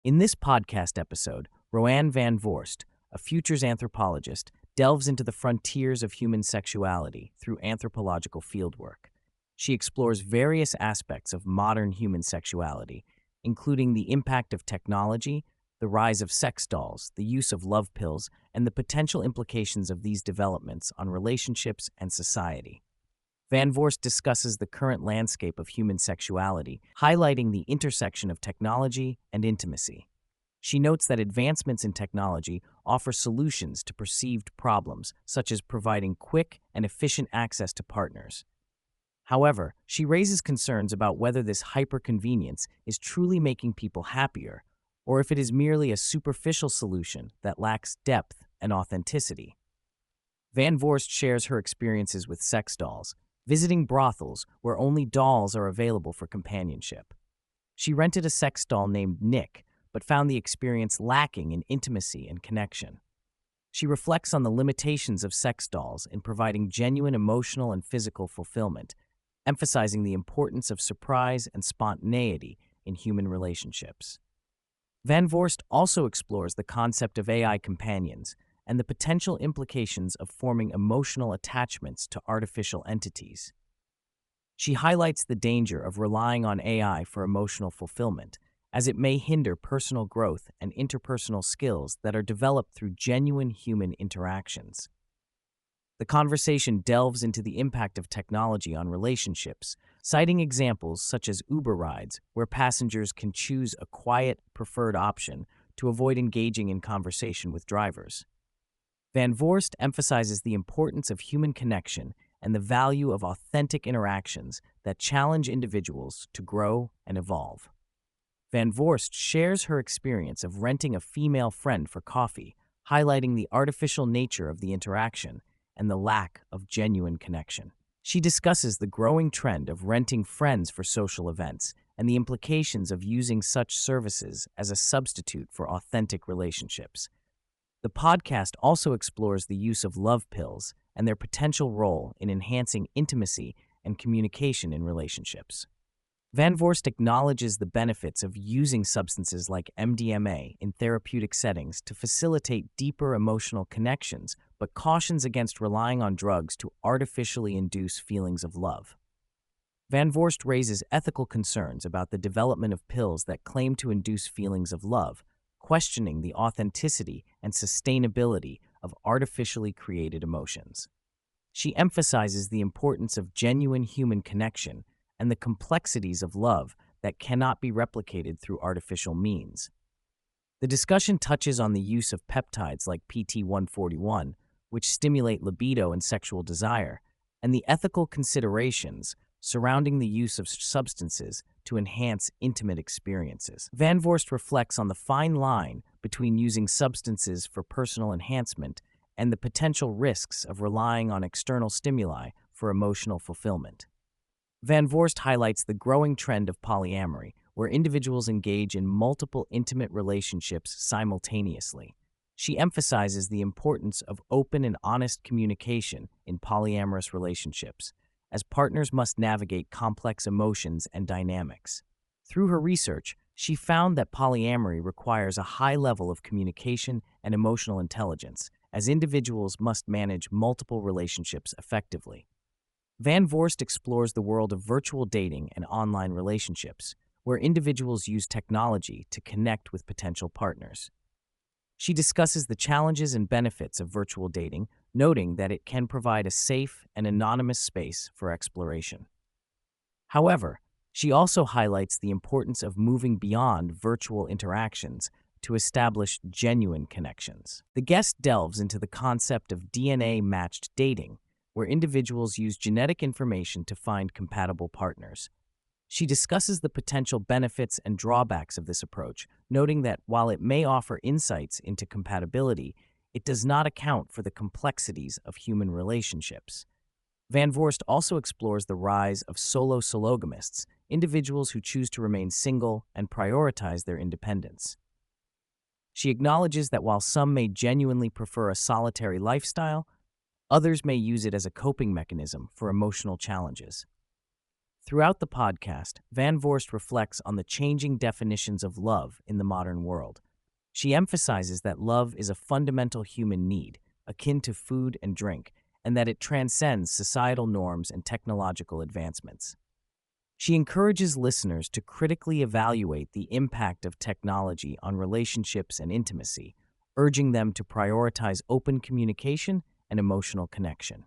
In this podcast episode, Roanne van Voorst, a futures anthropologist, delves into the frontiers of human sexuality through anthropological fieldwork. She explores various aspects of modern human sexuality, including the impact of technology, the rise of sex dolls, the use of love pills, and the potential implications of these developments on relationships and society. Van Voorst discusses the current landscape of human sexuality, highlighting the intersection of technology and intimacy. She notes that advancements in technology offer solutions to perceived problems, such as providing quick and efficient access to partners. However, she raises concerns about whether this hyper-convenience is truly making people happier, or if it is merely a superficial solution that lacks depth and authenticity. Van Voorst shares her experiences with sex dolls, visiting brothels where only dolls are available for companionship. She rented a sex doll named Nick, but found the experience lacking in intimacy and connection. She reflects on the limitations of sex dolls in providing genuine emotional and physical fulfillment, emphasizing the importance of surprise and spontaneity in human relationships. Van Voorst also explores the concept of AI companions and the potential implications of forming emotional attachments to artificial entities. She highlights the danger of relying on AI for emotional fulfillment, as it may hinder personal growth and interpersonal skills that are developed through genuine human interactions. The conversation delves into the impact of technology on relationships, citing examples such as Uber rides, where passengers can choose a quiet, preferred option to avoid engaging in conversation with drivers. Van Voorst emphasizes the importance of human connection and the value of authentic interactions that challenge individuals to grow and evolve. Van Voorst shares her experience of renting a female friend for coffee, highlighting the artificial nature of the interaction and the lack of genuine connection. She discusses the growing trend of renting friends for social events and the implications of using such services as a substitute for authentic relationships. The podcast also explores the use of love pills and their potential role in enhancing intimacy and communication in relationships. Van Voorst acknowledges the benefits of using substances like MDMA in therapeutic settings to facilitate deeper emotional connections, but cautions against relying on drugs to artificially induce feelings of love. Van Voorst raises ethical concerns about the development of pills that claim to induce feelings of love, questioning the authenticity and sustainability of artificially created emotions. She emphasizes the importance of genuine human connection and the complexities of love that cannot be replicated through artificial means. The discussion touches on the use of peptides like PT-141, which stimulate libido and sexual desire, and the ethical considerations surrounding the use of substances to enhance intimate experiences. Van Voorst reflects on the fine line between using substances for personal enhancement and the potential risks of relying on external stimuli for emotional fulfillment. Van Voorst highlights the growing trend of polyamory, where individuals engage in multiple intimate relationships simultaneously. She emphasizes the importance of open and honest communication in polyamorous relationships, as partners must navigate complex emotions and dynamics. Through her research, she found that polyamory requires a high level of communication and emotional intelligence, as individuals must manage multiple relationships effectively. Van Voorst explores the world of virtual dating and online relationships, where individuals use technology to connect with potential partners. She discusses the challenges and benefits of virtual dating, noting that it can provide a safe and anonymous space for exploration. However, she also highlights the importance of moving beyond virtual interactions to establish genuine connections. The guest delves into the concept of DNA-matched dating, where individuals use genetic information to find compatible partners. She discusses the potential benefits and drawbacks of this approach, noting that while it may offer insights into compatibility, it does not account for the complexities of human relationships. Van Voorst also explores the rise of sologamists, individuals who choose to remain single and prioritize their independence. She acknowledges that while some may genuinely prefer a solitary lifestyle, others may use it as a coping mechanism for emotional challenges. Throughout the podcast, Van Voorst reflects on the changing definitions of love in the modern world. She emphasizes that love is a fundamental human need, akin to food and drink, and that it transcends societal norms and technological advancements. She encourages listeners to critically evaluate the impact of technology on relationships and intimacy, urging them to prioritize open communication and emotional connection.